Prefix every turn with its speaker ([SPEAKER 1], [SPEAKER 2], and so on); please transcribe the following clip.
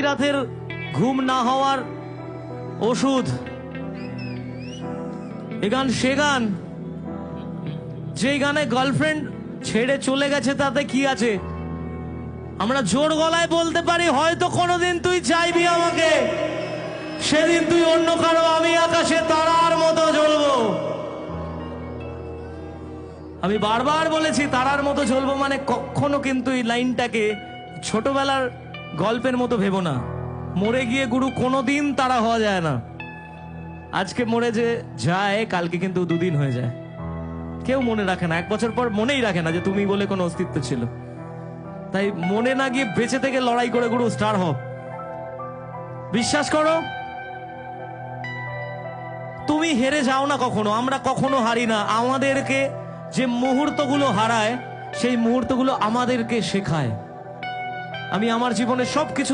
[SPEAKER 1] রাতের ঘুম না হওয়ার ওষুধ এ গান সে গান, যে গানে গার্লফ্রেন্ড ছেড়ে চলে গেছে তাতে কি আছে? আমরা জোর গলায় বলতে পারি হয়তো কোনোদিন তুই চাইবি আমাকে, সেদিন তুই অন্য কারো, আমি আকাশে তারার মতো জ্বলবো। আমি বারবার বলেছি তারার মতো জ্বলবো মানে কখনো কিন্তু এই লাইনটাকে ছোটবেলার গল্পের মতো ভেবো না। মরে গিয়ে গুরু কোনোদিন তারা হওয়া যায় না। আজকে মরে যে যায় কালকে কিন্তু দুদিন হয়ে যায়। কেউ মনে রাখে না, 1 বছর পর মনেই রাখে না যে তুমি বলে কোনো অস্তিত্ব ছিল। তাই মনে না গিয়ে বেঁচে থেকে লড়াই করে গুরু স্টার হও। বিশ্বাস করো তুমি হেরে যাও না কখনো, আমরা কখনো হারি না। আমাদেরকে যে মুহূর্তগুলো হারায় সেই মুহূর্তগুলো আমাদেরকে শেখায়। আমি আমার জীবনে সবকিছু